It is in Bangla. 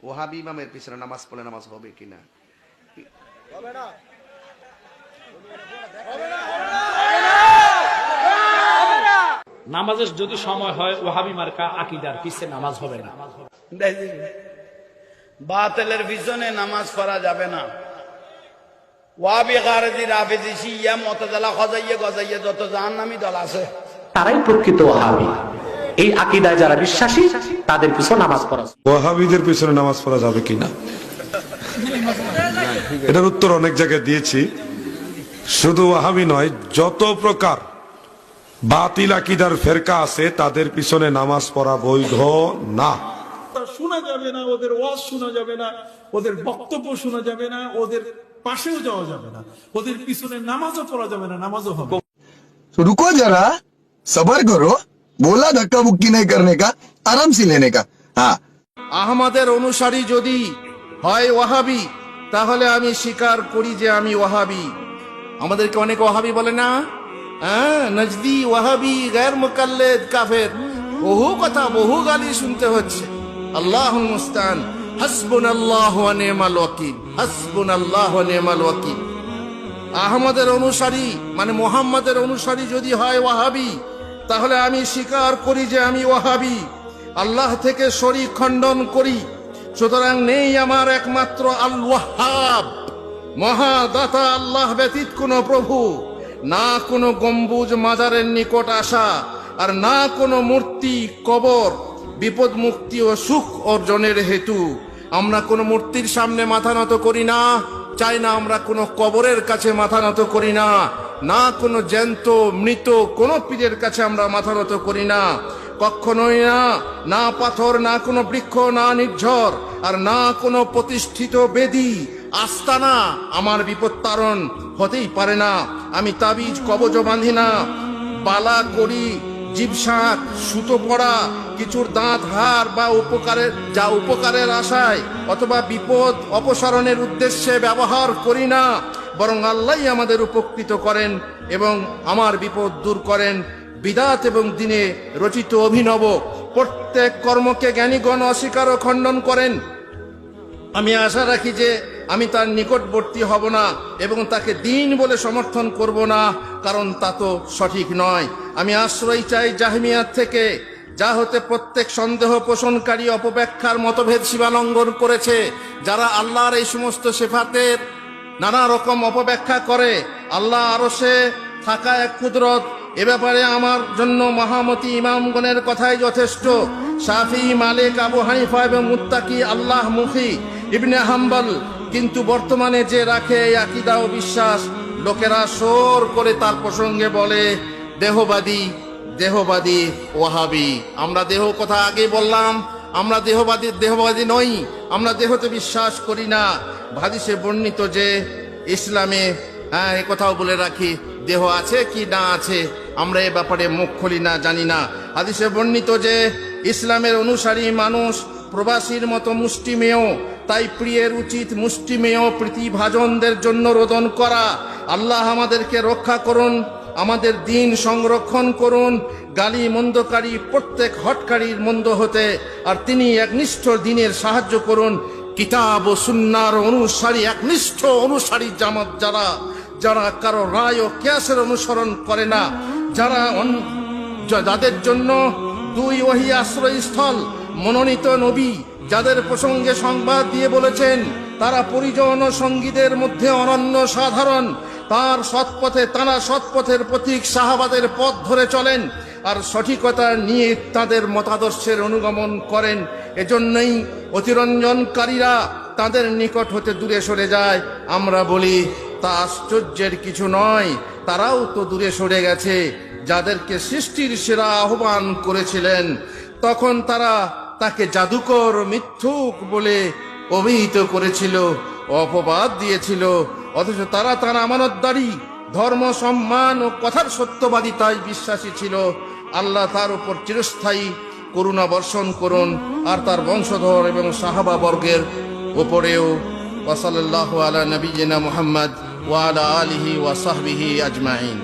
ওহাবি ইমামের পিছনে নামাজ পড়লে নামাজ হবে কিনা? নামাজের যদি সময় হয় ওয়াহাবি মার্কা আকীদার পিছে নামাজ হবে না। বাতিলের পিছনে নামাজ পড়া যাবে না। ওয়াহাবি, খারেজি, রাফেজি, শিয়া, মুতাজিলা, খজাইয়া, গজাইয়া যত জাহান্নামী দল আছে তারাই প্রকৃত ওয়াহাবি। এই আকীদায় যারা বিশ্বাসী তাদের পিছনে নামাজ পড়া। ওয়াহাবিদের পিছনে নামাজ পড়া যাবে কিনা, এটার উত্তর অনেক জায়গায় দিয়েছি। শুধু ওয়াহাবি নয়, যত প্রকার বাতিল আকীদার ফেরকা আছে তাদের পিছনে নামাজ পড়া বৈধ না। শোনা যাবে না, ওদের ওয়াজ শোনা যাবে না, ওদের বক্তব্য শোনা যাবে না, ওদের পাশেও যাওয়া যাবে না, ওদের পিছনে নামাজও পড়া যাবে না, নামাজও হবে। रुको जरा, सबर करो, बोला धक्का मुक्की नहीं करने का, आराम से लेने का। हाँ, আহমদের অনুসারী যদি হয় ওয়াহাবি, তাহলে আমি স্বীকার করি যে আমি ওয়াহাবি। আমাদেরকে অনেক ওয়াহাবি বলে না, হ্যাঁ, নজদি ওয়াহাবি, গায়র মুকাল্লিদ, কাফের, বহু কথা, বহু গালি শুনতে হচ্ছে। আল্লাহুল মুস্তান। হাসবুনাল্লাহু ওয়া নি'মাল ওয়াকিল, হাসবুনাল্লাহু ওয়া নি'মাল ওয়াকিল। আহমদের অনুসারী মানে মুহাম্মাদের অনুসারী যদি হয় ওয়াহাবি, তাহলে আমি স্বীকার করি যে আমি ওয়াহাবি। আল্লাহ থেকে শরীক খণ্ডন করি। সুতরাং নেই আমার একমাত্র আল ওয়াহাব, মহাদাতা আল্লাহ ব্যতীত কোনো প্রভু, না কোনো গম্বুজ মাজারের নিকট আসা, আর না কোনো মূর্তি, কবর বিপদ মুক্তি ও সুখ অর্জনের হেতু। আমরা কোনো মূর্তির সামনে মাথা নত করি না, চাই না আমরা কোনো কবরের কাছে মাথা নত করি না, না কোনো জ্যান্ত মৃত কোনো পীরের কাছে আমরা মাথা নত করি না, কখনোই না। না পাথর, না কোনো বৃক্ষ, না নির্ঝর, আর না কোনো প্রতিষ্ঠিত বেদী আস্তানা আমার বিপদ তারণ হতেই পারে না। আমি তাবিজ কবজ বাঁধি না, বালা করি, জীবশাক, সুতো পড়া, কিছুর দাঁত হার বা উপকারের আশায় অথবা বিপদ অপসারণের উদ্দেশ্যে ব্যবহার করি না, বরং আল্লাহই আমাদের উপকৃত করেন এবং আমার বিপদ দূর করেন। বিদাত এবং দিনে রচিত অভিনব প্রত্যেক কর্মকে জ্ঞানীগণ অস্বীকার ও খণ্ডন করেন। আমি আশা রাখি যে আমি তার নিকটবর্তী হব না এবং তাকে দিন বলে সমর্থন করব না, কারণ তা তো সঠিক নয়। আমি আশ্রয় চাই জাহমিয়াত থেকে, যা হতে প্রত্যেক সন্দেহ পোষণকারী অপব্যাখ্যার মতভেদ সীমালঙ্ঘন করেছে। যারা আল্লাহর এই সমস্ত সিফাতের নানা রকম অপব্যাখ্যা করে। আল্লাহ আরশে থাকা এক কুদরত, এ ব্যাপারে আমার জন্য মহামতি ইমামগণের কথাই যথেষ্ট। শাফি, মালিক, আবু হানিফা এবং মুত্তাকি আল্লাহ মুখী ইবনে হাম্বল। কিন্তু বর্তমানে যে রাখে এই আকীদা ও বিশ্বাস, লোকেরা সোর করে তার প্রসঙ্গে বলে দেহবাদী, দেহবাদী, ওয়াহাবি। আমরা দেহ কথা আগে বললাম, আমরা দেহবাদী নই, আমরা দেহতে বিশ্বাস করি না। হাদিসে বর্ণিত যে ইসলামে, হ্যাঁ, এ কথাও বলে রাখি, দেহ আছে কি না আছে আমরা এ ব্যাপারে মুখ খুলি না, জানি না। হাদিসে বর্ণিত যে ইসলামের অনুসারী মানুষ প্রবাসীর মতো মুষ্টিমেয়, তাই প্রিয়ের উচিত মুষ্টিমেয় প্রীতিভাজনদের জন্য রোদন করা। আল্লাহ আমাদেরকে রক্ষা করুন, আমাদের দিন সংরক্ষণ করুন গালি মন্দকারী প্রত্যেক হটকারীর মন্দ হতে, আর তিনি একনিষ্ঠ দিনের সাহায্য করুন। কিতাব ও সুন্নাহর অনুসারী, একনিষ্ঠ অনুসারী জামাত যারা, যারা কারো রায় ও কিয়াসের অনুসরণ করে না, যাদের জন্য দুই ওহী আশ্রয়স্থল, মনোনীত নবী যাদের প্রসঙ্গে সংবাদ দিয়ে বলেছেন তারা পরিজন ও সঙ্গীদের মধ্যে অনন্য সাধারণ, তারা সৎপথের প্রতীক সাহাবাদের পথ ধরে চলেন আর সঠিকতা নিয়ে তাদের মতাদর্শের অনুগমন করেন। এজন্যই অতিরঞ্জনকারীরা তাদের নিকট হতে দূরে সরে যায়। আমরা বলি তা আশ্চর্যের কিছু নয়, তারাও তো দূরে সরে গেছে। যাদেরকে সৃষ্টির সেরা আহ্বান করেছিলেন, তখন তারা তাকে জাদুকর, মিথ্যুক বলে অভিহিত করেছিল, অপবাদ দিয়েছিল। অথচ তারা তার আমানতদারি, ধর্ম সম্মান ও কথার সত্যবাদিতায় বিশ্বাসী ছিল। আল্লাহ তার উপর চিরস্থায়ী করুণা বর্ষণ করুন, আর তার বংশধর এবং সাহাবা বর্গের উপরেও। ওয়া সাল্লাল্লাহু আলা নবিয়িনা মুহাম্মদ ওয়া আলা আলিহি ওয়া সাহবিহি আজমাইন।